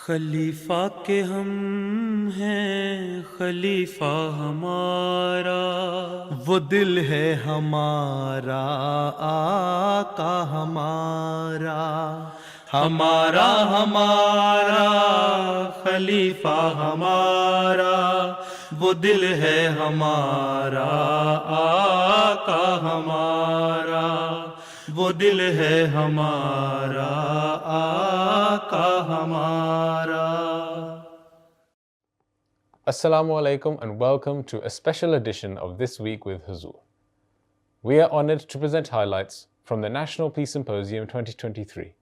खलीफा के हम हैं खलीफा हमारा, वो दिल है हमारा आका हमारा, हमारा हमारा खलीफा हमारा, वो दिल है हमारा आका हमारा, वो दिल है हमारा आका हमारा. Assalamu alaikum and welcome to a special edition of This Week with Huzoor. We are honored to present highlights from the National Peace Symposium 2023,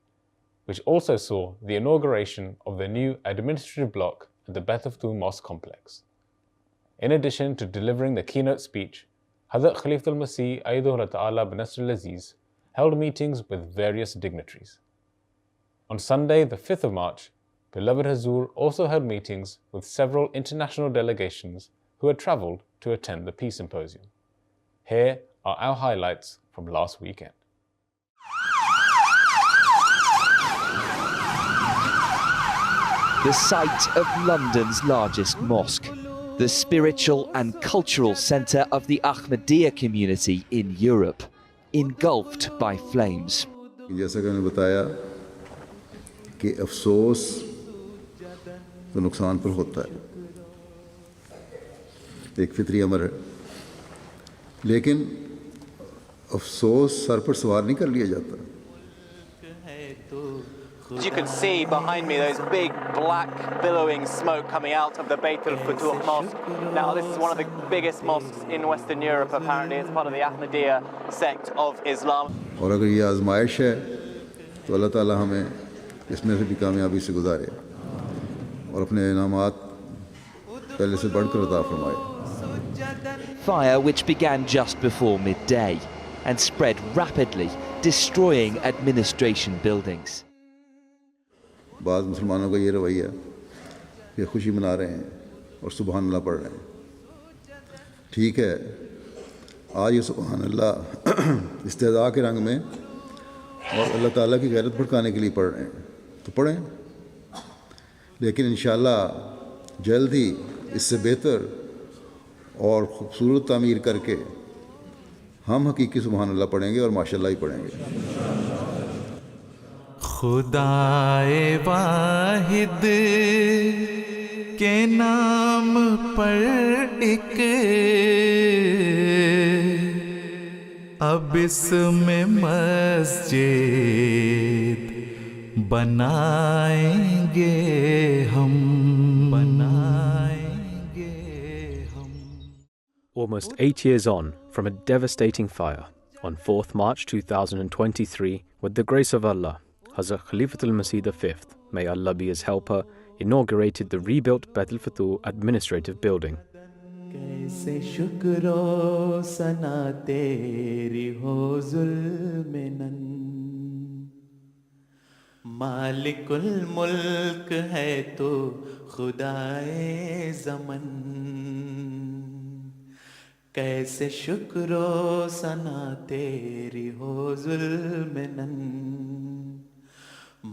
which also saw the inauguration of the new administrative block at the Baitul Futuh Mosque complex. In addition to delivering the keynote speech, Hadhrat Khalifatul Masih V held meetings with various dignitaries. On Sunday, the 5th of March, beloved Huzoor also held meetings with several international delegations who had travelled to attend the Peace Symposium. Here are our highlights from last weekend. The site of London's largest mosque, the spiritual and cultural centre of the Ahmadiyya community in Europe, engulfed by flames. जैसा कि मैंने बताया कि अफसोस तो नुकसान पर होता है, एक फितरी अमर है, लेकिन अफसोस सर पर सवार नहीं कर लिया जाता. As you can see behind me, those big black billowing smoke coming out of the Baitul Futuh Mosque. Now, this is one of the biggest mosques in Western Europe, apparently. It's part of the Ahmadiyya sect of Islam. और अगर ये आजमाइश है तो अल्लाह ताला हमें इसमें से भी कामयाबी से गुजारे और अपने इनामात पहले से बढ़कर अता फरमाए. Fire which began just before midday and spread rapidly, destroying administration buildings. बाद मुसलमानों का ये रवैया कि खुशी मना रहे हैं और सुबहान अल्लाह पढ़ रहे हैं. ठीक है, आज ये सुबहान अल्लाह इस्तेज़ा के रंग में और अल्लाह ताला की गैरत भड़काने के लिए पढ़ रहे हैं तो पढ़ें, लेकिन इंशाअल्लाह जल्द ही इससे बेहतर और ख़ूबसूरत तामीर करके हम हकीकी सुबहान अल्लाह पढ़ेंगे और माशाअल्लाह ही पढ़ेंगे. खुदाए वाहिद के नाम पर एक अब इसमें मस्जिद बनाएंगे हम. Almost 8 years on from a devastating fire, on 4th March 2023, with the grace of Allah, Hadhrat Khalifatul Masih V, may Allah be his helper, inaugurated the rebuilt Baitul Futuh administrative building. कैसे Syukuro सना तेरी हो जुल्मिनन, मालिकुल मुल्क है तो खुदाए ज़मन. कैसे Syukuro सना तेरी हो जुल्मिनन,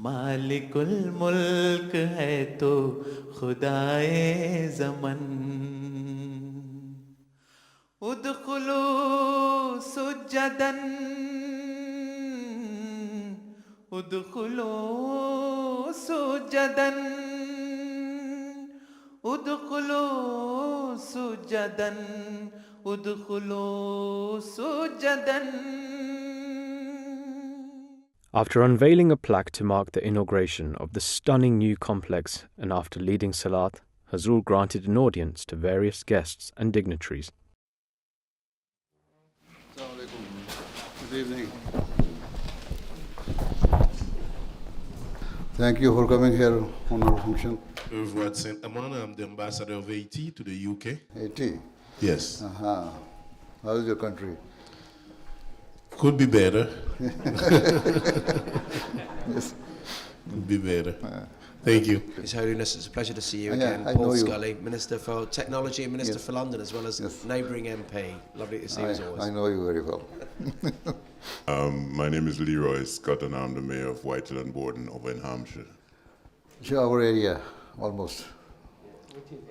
मालिकुल मुल्क है तो खुदाए ज़मन. उदखुलू सुज्जदन, उदखुलू सुज्जदन, उदखुलू सुज्जदन, उदखुलू सुज्जदन. After unveiling a plaque to mark the inauguration of the stunning new complex and after leading Salat, Huzoor granted an audience to various guests and dignitaries. Good evening. Thank you for coming here on our function. Over at St. Amman, I'm the ambassador of Haiti to the UK. Haiti? Yes. How is your country? Could be better. Yes. Could be better. Thank you. His Holiness, it's a pleasure to see you Yeah, again. I Paul know you. Scully, Minister for Technology and Minister Yes. for London, as well as Yes. neighbouring MP. Lovely to see you as always. I know you very well. My name is Leroy Scott, and I'm the mayor of Whitehill and Borden over in Hampshire. Our area, almost.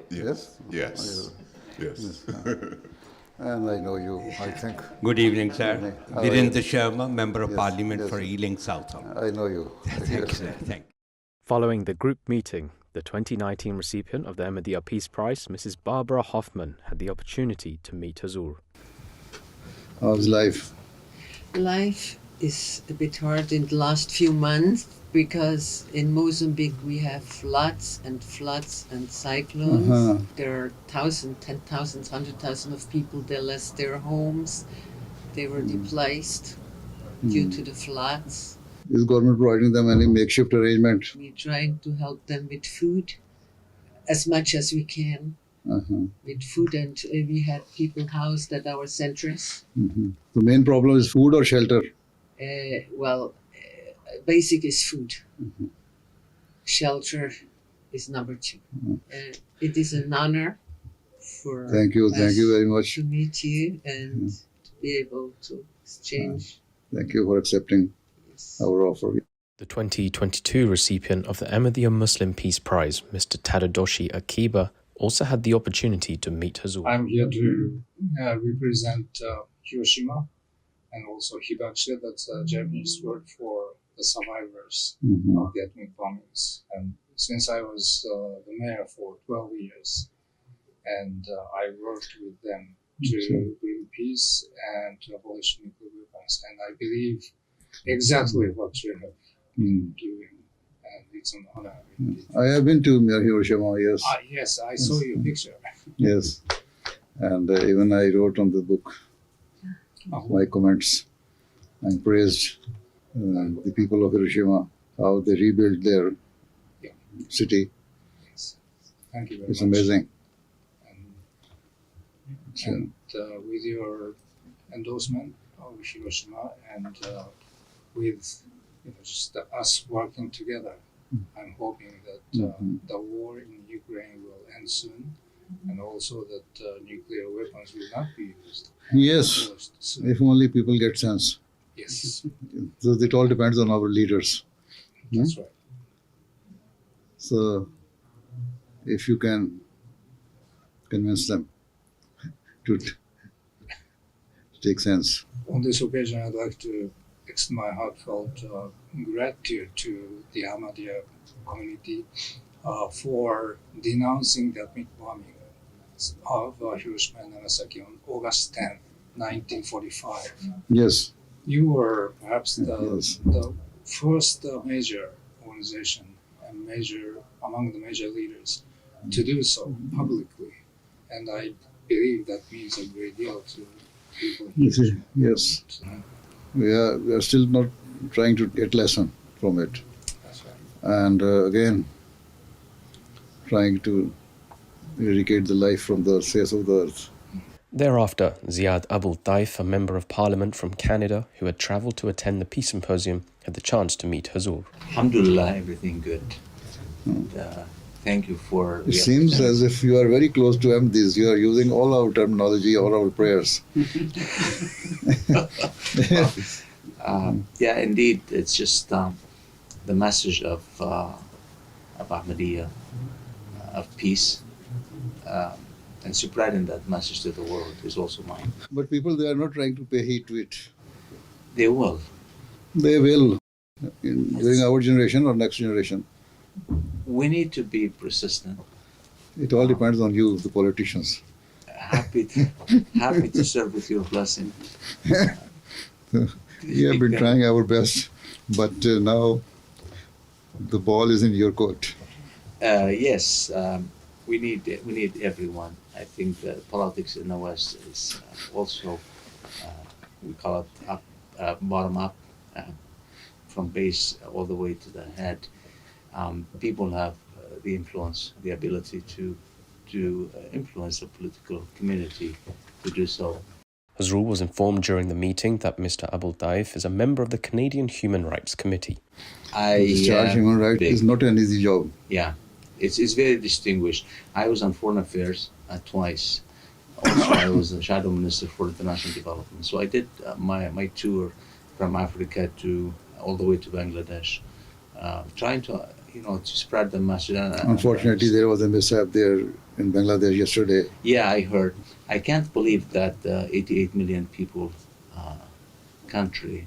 Yes. Yes. Yes. And I know you, I think. Good evening, sir. How are you? Virendra Sharma, Member of Yes, Parliament yes. for Ealing South. I know you. Thank you, sir. Thank you. Following the group meeting, the 2019 recipient of the MTA Peace Prize, Mrs. Barbara Hoffman, had the opportunity to meet Huzoor. How's life? Life is a bit hard in the last few months because in Mozambique we have floods and cyclones. Uh-huh. There are thousands, 10,000s, 100,000 of people, they lost their homes. They were displaced due to the floods. Is government providing them any makeshift arrangement? We're trying to help them with food as much as we can. With food, and we had people housed at our centers. The main problem is food or shelter? Basic is food. Shelter is number 2. It is an honor for Thank you us very much. to meet you and to be able to exchange. Thank you for accepting our offer. The 2022 recipient of the Ahmadiyya Muslim Peace Prize, Mr. Tadadoshi Akiba, also had the opportunity to meet Huzoor. I'm here to represent Hiroshima and also Hibachi, that's a Japanese word for the survivors of the atomic bombings. And since I was the mayor for 12 years, and I worked with them to bring peace and to abolish nuclear weapons, and I believe exactly what you have been doing, and it's an honor. I have been to Hiroshima, yes. Yes, I saw your picture. Yes. And even I wrote on the book my comments and praised the people of Hiroshima, how they rebuilt their city. Yes. Thank you very It's much. amazing. And with your endorsement of Hiroshima and with just us working together, I'm hoping that the war in Ukraine will end soon, and also that nuclear weapons will not be used. Yes, Soon. if only people get sense. Yes, So it all depends on our leaders. that's right. So if you can convince them to take sense. On this occasion, I'd like to extend my heartfelt gratitude to the Ahmadiyya community for denouncing the atomic bombing of Hiroshima and Nagasaki on August 10th, 1945. Yes. You were perhaps Yes. the first major organization and among the major leaders to do so publicly, and I believe that means a great deal to people here. Yes. We are still not trying to get lesson from it. That's right. And again, trying to eradicate the life from the face of the earth. Thereafter, Ziad Abul Taif, a Member of Parliament from Canada who had travelled to attend the Peace Symposium, had the chance to meet Huzoor. Alhamdulillah, everything good. And, thank you for... It seems as if you are very close to Ahmadis. You are using all our terminology, all our prayers. Yeah, indeed, it's just the message of Ahmadiyya, of peace, and spreading that message to the world is also mine. But people, they are not trying to pay heed to it. They will. They will, during our generation or next generation. We need to be persistent. It all depends on you, the politicians. Happy to serve with your blessing. We have been trying our best, but now the ball is in your court. Yes, we need everyone. I think politics in the West is also we call it bottom up, from base all the way to the head. People have the influence, the ability to influence the political community to do so. Huzoor was informed during the meeting that Mr. Abul Taif is a member of the Canadian Human Rights Committee. Discharge human rights is not an easy job. Yeah, it's very distinguished. I was on Foreign Affairs twice. Also, I was the Shadow Minister for International Development. So I did my tour from Africa to all the way to Bangladesh, trying to to spread the message. Unfortunately, there was a mishap there in Bangladesh yesterday. Yeah, I heard. I can't believe that 88 million people country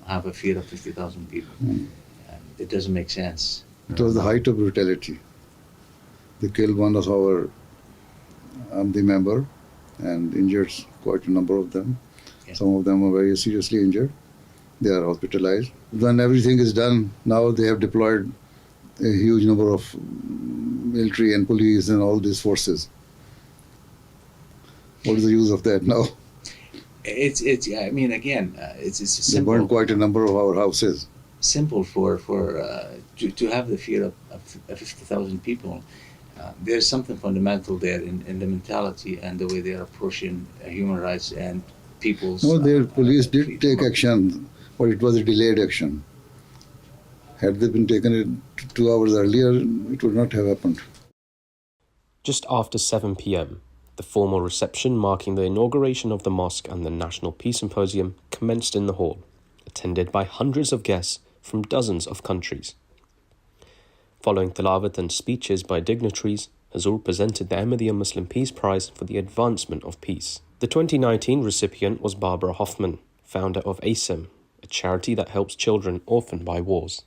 have a fear of 50,000 people. It doesn't make sense. It was the height of brutality. They killed one of our the member and injured quite a number of them. Yeah. Some of them are very seriously injured. They are hospitalized. When everything is done, now they have deployed a huge number of military and police and all these forces. What is the use of that now? It's They simple. burned quite a number of our houses. Simple to have the fear of 50,000 people. There's something fundamental there in the mentality and the way they are approaching human rights and people's. No, their police did take action, but it was a delayed action. Had they been taken 2 hours earlier, it would not have happened. Just after 7 p.m., the formal reception marking the inauguration of the mosque and the National Peace Symposium commenced in the hall, attended by hundreds of guests from dozens of countries. Following tilawat and speeches by dignitaries, Huzoor presented the Ahmadiyya Muslim Peace Prize for the advancement of peace. The 2019 recipient was Barbara Hoffman, founder of ASEM, a charity that helps children orphaned by wars.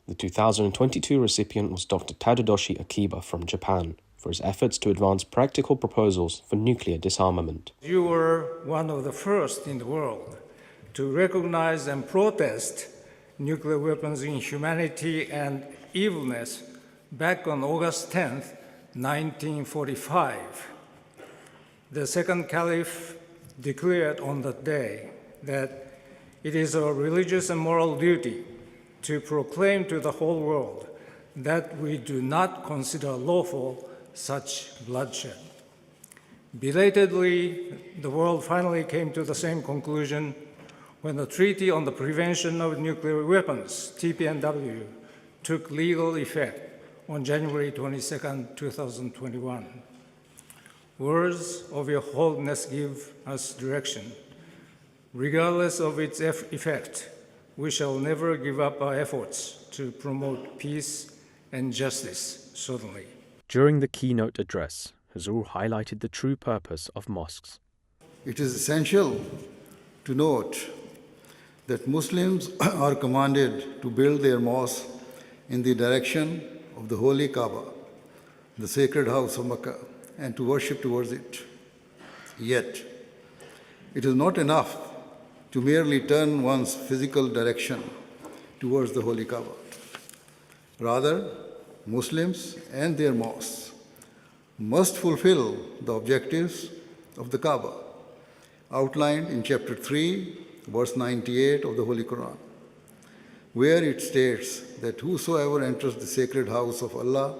The 2022 recipient was Dr. Tadadoshi Akiba from Japan for his efforts to advance practical proposals for nuclear disarmament. You were one of the first in the world to recognize and protest nuclear weapons in humanity and evilness back on August 10th, 1945. The second caliph declared on that day that it is our religious and moral duty to proclaim to the whole world that we do not consider lawful such bloodshed. Belatedly, the world finally came to the same conclusion when the Treaty on the Prevention of Nuclear Weapons, TPNW, took legal effect on January 22, 2021. Words of your holiness give us direction. Regardless of its effect, we shall never give up our efforts to promote peace and justice, certainly. During the keynote address, Huzoor highlighted the true purpose of mosques. It is essential to note that Muslims are commanded to build their mosques in the direction of the Holy Kaaba, the sacred house of Mecca, and to worship towards it. Yet, it is not enough to merely turn one's physical direction towards the Holy Kaaba. Rather, Muslims and their mosques must fulfill the objectives of the Kaaba, outlined in chapter 3, verse 98 of the Holy Qur'an, where it states that whosoever enters the sacred house of Allah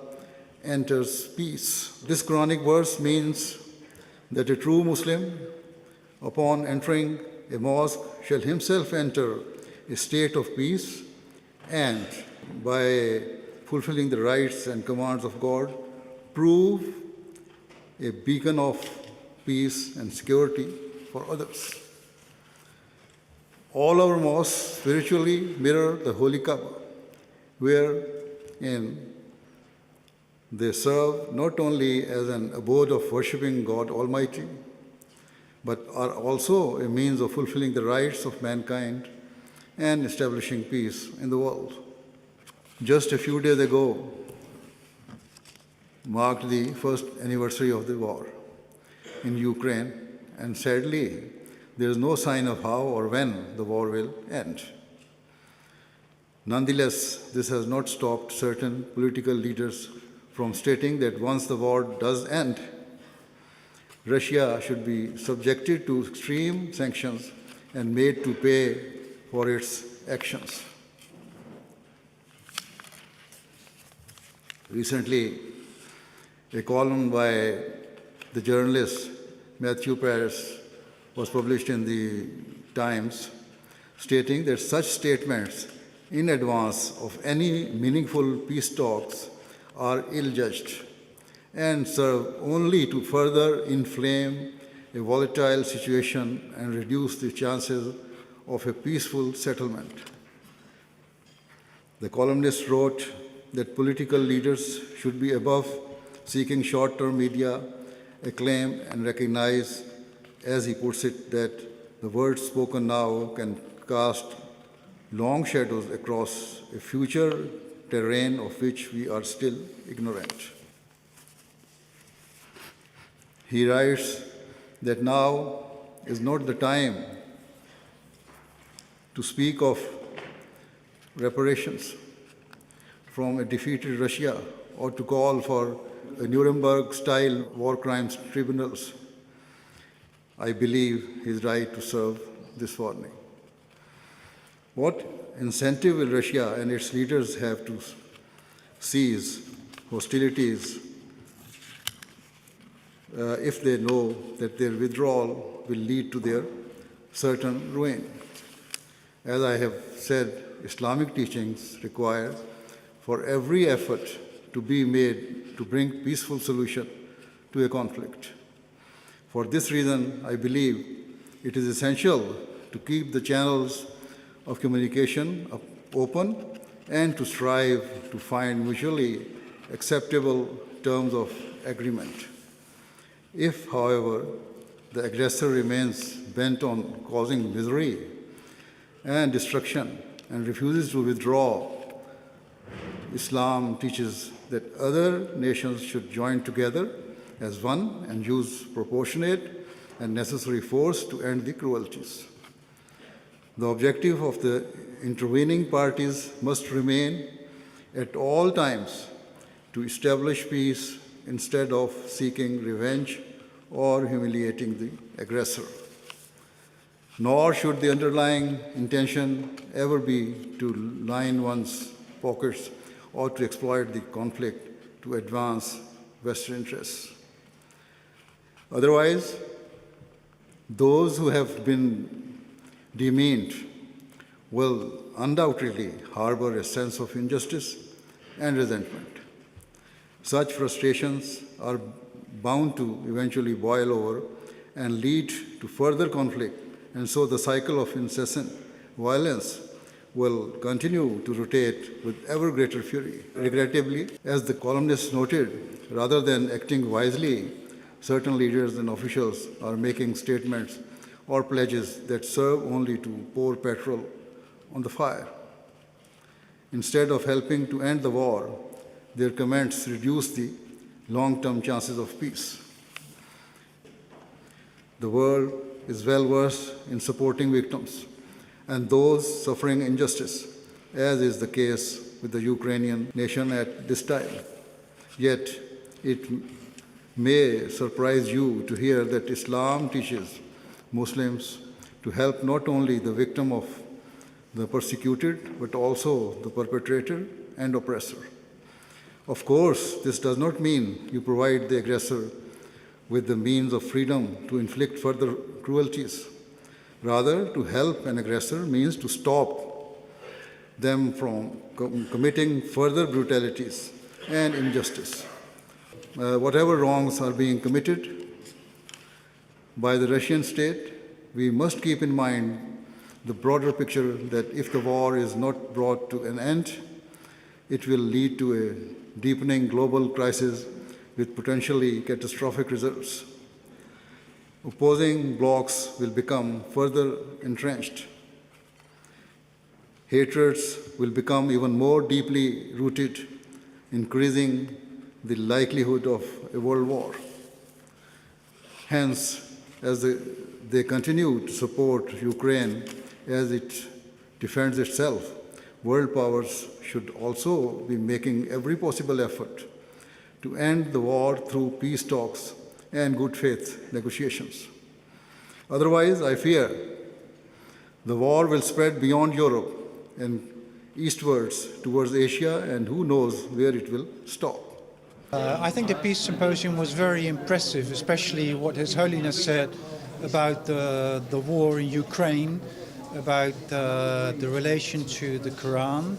enters peace. This Quranic verse means that a true Muslim, upon entering a mosque, shall himself enter a state of peace and, by fulfilling the rights and commands of God, prove a beacon of peace and security for others. All our mosques spiritually mirror the Holy Kaaba, wherein they serve not only as an abode of worshipping God Almighty, but are also a means of fulfilling the rights of mankind and establishing peace in the world. Just a few days ago marked the first anniversary of the war in Ukraine, and sadly, there is no sign of how or when the war will end. Nonetheless, this has not stopped certain political leaders from stating that once the war does end, Russia should be subjected to extreme sanctions and made to pay for its actions. Recently, a column by the journalist Matthew Paris was published in the Times, stating that such statements in advance of any meaningful peace talks are ill-judged and serve only to further inflame a volatile situation and reduce the chances of a peaceful settlement. The columnist wrote that political leaders should be above seeking short-term media acclaim and recognize, as he puts it, that the words spoken now can cast long shadows across a future terrain of which we are still ignorant. He writes that now is not the time to speak of reparations from a defeated Russia or to call for Nuremberg-style war crimes tribunals. I believe he is right to serve this warning. What incentive will Russia and its leaders have to cease hostilities if they know that their withdrawal will lead to their certain ruin? As I have said, Islamic teachings require for every effort to be made to bring peaceful solution to a conflict. For this reason, I believe it is essential to keep the channels of communication open and to strive to find mutually acceptable terms of agreement. If, however, the aggressor remains bent on causing misery and destruction and refuses to withdraw, Islam teaches that other nations should join together as one and use proportionate and necessary force to end the cruelties. The objective of the intervening parties must remain at all times to establish peace instead of seeking revenge or humiliating the aggressor. Nor should the underlying intention ever be to line one's pockets or to exploit the conflict to advance Western interests. Otherwise, those who have been demeaned will undoubtedly harbor a sense of injustice and resentment. Such frustrations are bound to eventually boil over and lead to further conflict, and so the cycle of incessant violence will continue to rotate with ever greater fury. Regrettably, as the columnist noted, rather than acting wisely, certain leaders and officials are making statements or pledges that serve only to pour petrol on the fire. Instead of helping to end the war, their comments reduce the long-term chances of peace. The world is well versed in supporting victims and those suffering injustice, as is the case with the Ukrainian nation at this time. Yet, it may surprise you to hear that Islam teaches Muslims to help not only the victim of the persecuted, but also the perpetrator and oppressor. Of course, this does not mean you provide the aggressor with the means of freedom to inflict further cruelties. Rather, to help an aggressor means to stop them from committing further brutalities and injustice. Whatever wrongs are being committed by the Russian state, we must keep in mind the broader picture that if the war is not brought to an end, it will lead to a deepening global crisis with potentially catastrophic results. Opposing blocs will become further entrenched. Hatreds will become even more deeply rooted, increasing the likelihood of a world war. Hence, as they continue to support Ukraine as it defends itself, world powers should also be making every possible effort to end the war through peace talks and good faith negotiations. Otherwise, I fear the war will spread beyond Europe and eastwards towards Asia, and who knows where it will stop. I think the Peace Symposium was very impressive, especially what His Holiness said about the war in Ukraine, about the relation to the Quran,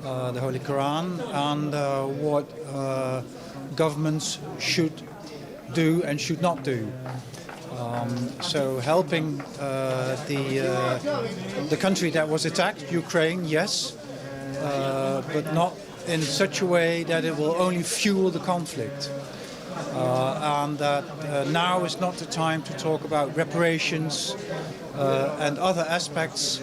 the Holy Quran, and what governments should do and should not do. So helping the country that was attacked, Ukraine, yes, but not in such a way that it will only fuel the conflict. And that now is not the time to talk about reparations and other aspects,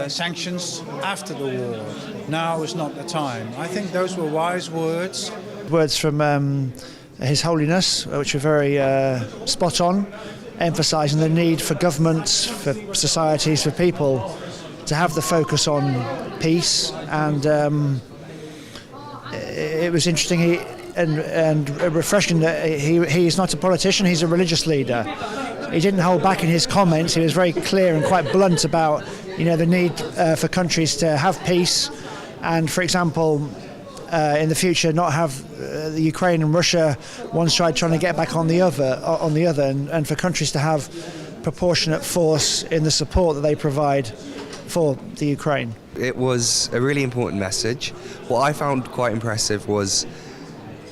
sanctions after the war. Now is not the time. I think those were wise words. Words from His Holiness, which are very spot on, emphasising the need for governments, for societies, for people to have the focus on peace. And it was interesting and refreshing that he is not a politician, he's a religious leader. He didn't hold back in his comments. He was very clear and quite blunt about, the need for countries to have peace, and, for example, in the future, not have the Ukraine and Russia one side trying to get back on the other, and for countries to have proportionate force in the support that they provide for the Ukraine. It was a really important message. What I found quite impressive was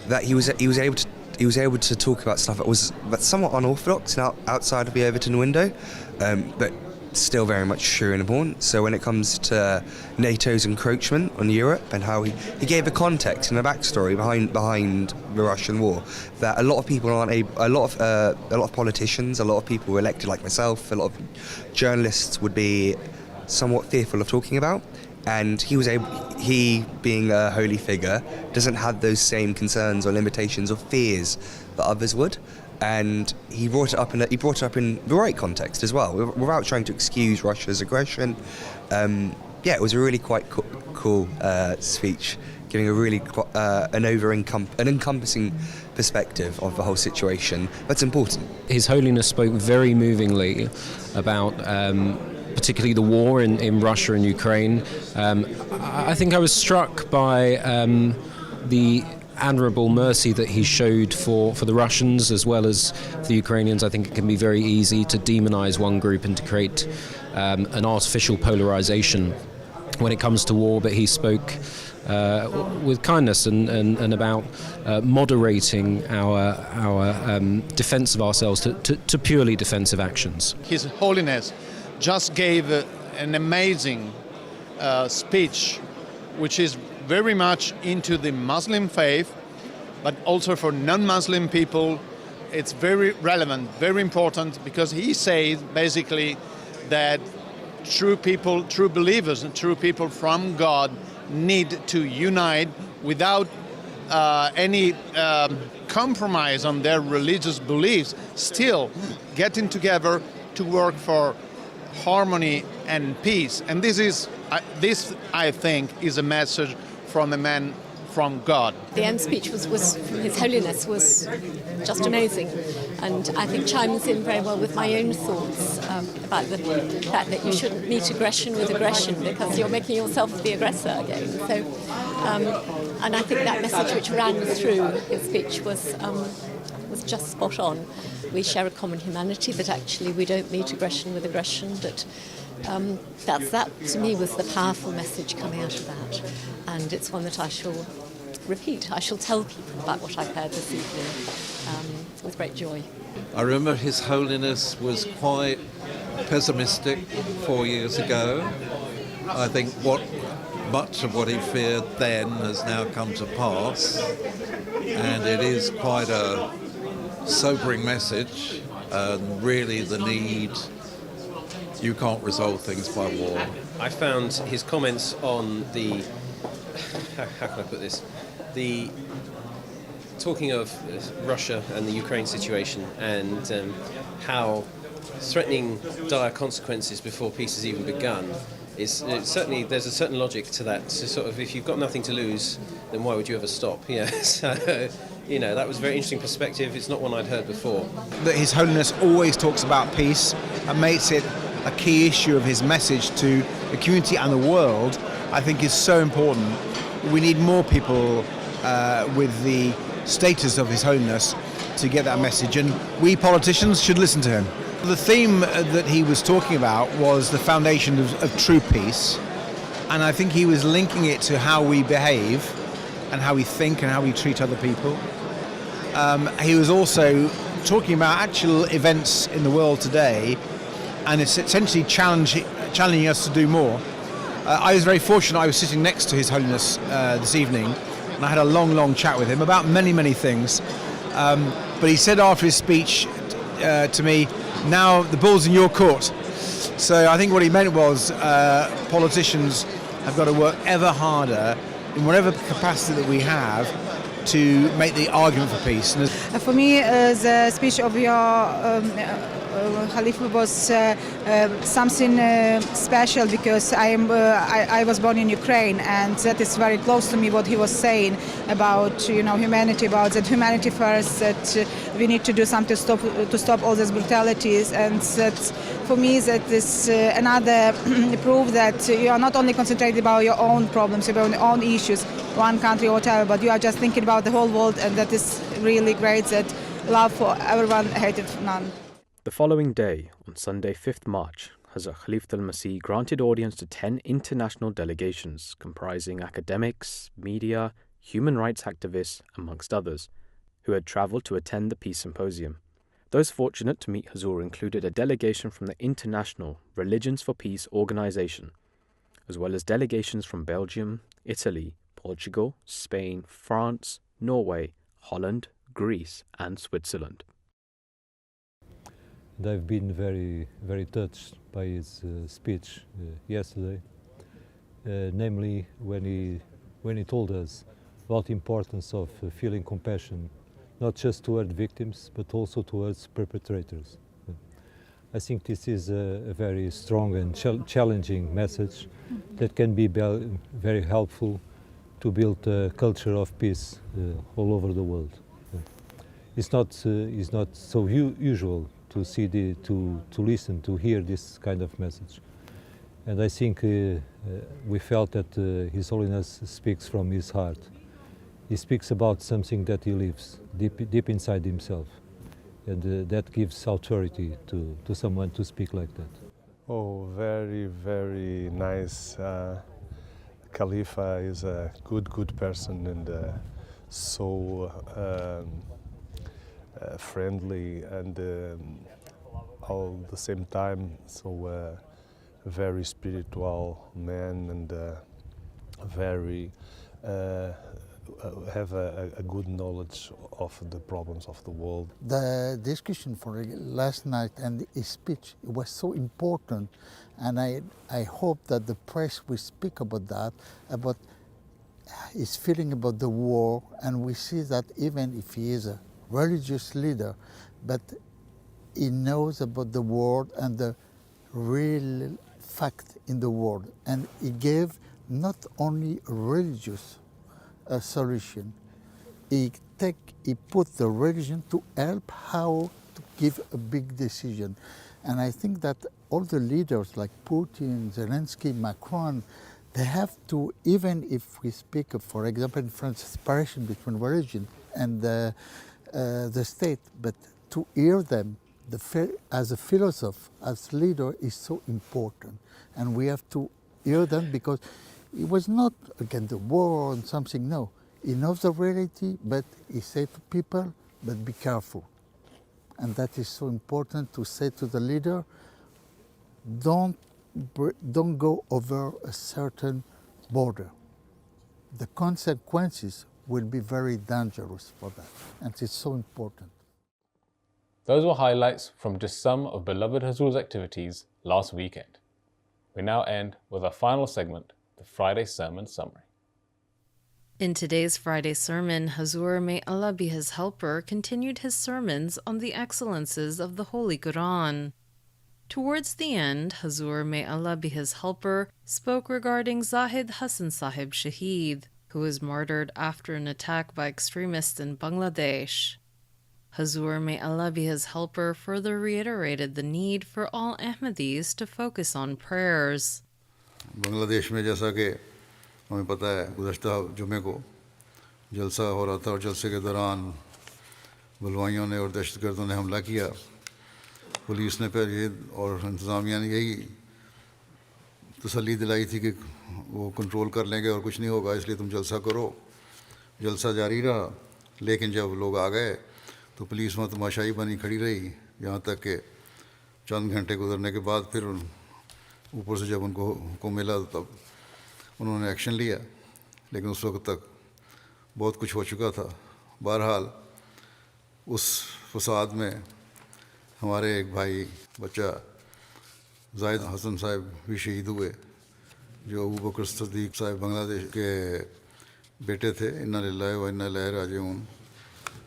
that he was able to talk about stuff that was somewhat unorthodox and outside of the Overton window, but still very much true and important. So when it comes to NATO's encroachment on Europe and how he gave a context and a backstory behind the Russian war that a lot of people a lot of politicians, a lot of people elected like myself, a lot of journalists would be somewhat fearful of talking about. And he being a holy figure doesn't have those same concerns or limitations or fears that others would. And he brought it up in the right context as well, without trying to excuse Russia's aggression. It was a really quite cool speech, giving a really an encompassing perspective of the whole situation. That's important. His Holiness spoke very movingly about particularly the war in Russia and Ukraine. I think I was struck by the admirable mercy that he showed for the Russians as well as the Ukrainians. I think it can be very easy to demonize one group and to create an artificial polarization when it comes to war, but he spoke with kindness and about moderating our defense of ourselves to purely defensive actions. His Holiness just gave an amazing speech, which is very much into the Muslim faith, but also for non-Muslim people. It's very relevant, very important, because he says basically that true people, true believers, and true people from God need to unite without any compromise on their religious beliefs, still getting together to work for harmony and peace. And this, I think, is a message from a man from God. The end speech was from His Holiness was just amazing, and I think chimes in very well with my own thoughts about the fact that you shouldn't meet aggression with aggression, because you're making yourself the aggressor again. So, and I think that message which ran through his speech was just spot on. We share a common humanity, that actually we don't meet aggression with aggression, but that to me was the powerful message coming out of that, and it's one that I shall repeat. I shall tell people about what I've heard this evening with great joy. I remember His Holiness was quite pessimistic 4 years ago. I think much of what he feared then has now come to pass, and it is quite a sobering message, and really the need. You can't resolve things by war. I found his comments on the, how can I put this, the talking of Russia and the Ukraine situation, and how threatening dire consequences before peace has even begun, is certainly, there's a certain logic to that. So sort of, if you've got nothing to lose, then why would you ever stop? So that was a very interesting perspective. It's not one I'd heard before. That His Holiness always talks about peace and makes it a key issue of his message to the community and the world, I think is so important. We need more people with the status of His Holiness to get that message, and we politicians should listen to him. The theme that he was talking about was the foundation of true peace, and I think he was linking it to how we behave and how we think and how we treat other people. He was also talking about actual events in the world today, and it's essentially challenging us to do more. I was very fortunate. I was sitting next to His Holiness this evening, and I had a long chat with him about many things. But he said after his speech to me, now the ball's in your court. So I think what he meant was politicians have got to work ever harder in whatever capacity that we have to make the argument for peace. For me, the speech of your Khalifa was something special because I was born in Ukraine, and that is very close to me what he was saying about humanity, about that humanity first, that we need to do something to stop all these brutalities, and that for me that is another proof that you are not only concentrated about your own problems, about your own issues, one country or whatever, but you are just thinking about the whole world, and that is really great, that love for everyone, hated for none. The following day, on Sunday 5th March, Hadhrat Khalifatul Masih granted audience to 10 international delegations comprising academics, media, human rights activists, amongst others, who had travelled to attend the Peace Symposium. Those fortunate to meet Huzoor included a delegation from the International Religions for Peace organization, as well as delegations from Belgium, Italy, Portugal, Spain, France, Norway, Holland, Greece, and Switzerland. I've been very touched by his speech yesterday, namely when he told us about the importance of feeling compassion, not just toward victims, but also towards perpetrators. I think this is a very strong and challenging message that can be very helpful to build a culture of peace all over the world. It's not so usual to see to listen, to hear this kind of message. And I think we felt that His Holiness speaks from his heart. He speaks about something that he lives deep inside himself. And that gives authority to someone to speak like that. Oh, very nice. Khalifa is a good person and so friendly and all the same time so very spiritual man and very have a good knowledge of the problems of the world. The discussion for last night and his speech was so important, and I hope that the press will speak about that, about his feeling about the war, and we see that even if he is a religious leader, but he knows about the world and the real fact in the world, and he gave not only religious solution. He put the religion to help how to give a big decision. And I think that all the leaders like Putin, Zelensky, Macron, they have to, even if we speak of, for example, in France, separation between religion and the state, but to hear them as a philosopher, as leader is so important. And we have to hear them because he was not against the war or something, no. He knows the reality, but he said to people, but be careful. And that is so important to say to the leader, don't go over a certain border. The consequences will be very dangerous for that, and it's so important. Those were highlights from just some of beloved Huzoor's activities last weekend. We now end with our final segment, the Friday Sermon Summary. In today's Friday sermon, Huzoor, may Allah be his helper, continued his sermons on the excellences of the Holy Qur'an. Towards the end, Huzoor, may Allah be his helper, spoke regarding Zahid Hassan Sahib Shaheed, who was martyred after an attack by extremists in Bangladesh. Huzoor, may Allah be his helper, further reiterated the need for all Ahmadis to focus on prayers. Bangladesh में जैसा कि हमें पता है गुज़श्ता जुमे को जलसा हो रहा था और जलसे के दौरान बलवाइयों ने और दहशतगर्दों ने हमला किया पुलिस ने फिर ये और इंतज़ामिया ने यही तसल्ली दिलाई थी कि वो कंट्रोल कर लेंगे और कुछ नहीं होगा इसलिए तुम जलसा करो जलसा जारी रहा लेकिन जब लोग आ गए तो पुलिस वहाँ तमाशाई बनी खड़ी रही यहाँ तक कि चंद घंटे गुजरने के बाद फिर ऊपर से जब उनको मिला तब उन्होंने एक्शन लिया, लेकिन उस वक्त तक बहुत कुछ हो चुका था। बहरहाल उस फसाद में हमारे एक भाई बच्चा जाहिद हसन साहब भी शहीद हुए, जो अबू बकर सिद्दीक साहब बांग्लादेश के बेटे थे। इन्ना लिल्लाहि व इन्ना इलैहि राजिऊन।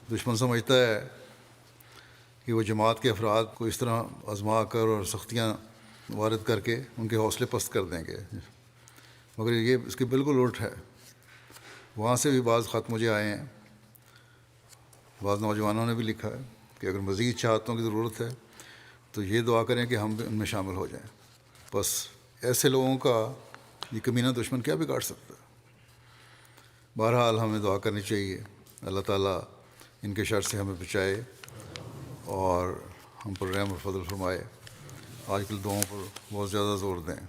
दुश्मन समझता है कि वो जमात के अफराद को इस तरह आजमा कर और सख्तियाँ वारिद करके उनके हौसले पस्त कर देंगे, मगर ये इसके बिल्कुल उल्ट है। वहाँ से भी बाज़ ख़त मुझे आए हैं, बाज़ नौजवानों ने भी लिखा है कि अगर मज़ीद चाहतों की ज़रूरत है तो ये दुआ करें कि हम भी उनमें शामिल हो जाएं। बस ऐसे लोगों का ये कमीना दुश्मन क्या बिगाड़ सकता है। बहरहाल हमें दुआ करनी चाहिए, अल्लाह ताला इनके शर से हमें बचाए और हम पर रहम और फजल फरमाए। आजकल दुआओं पर बहुत ज़्यादा ज़ोर दें।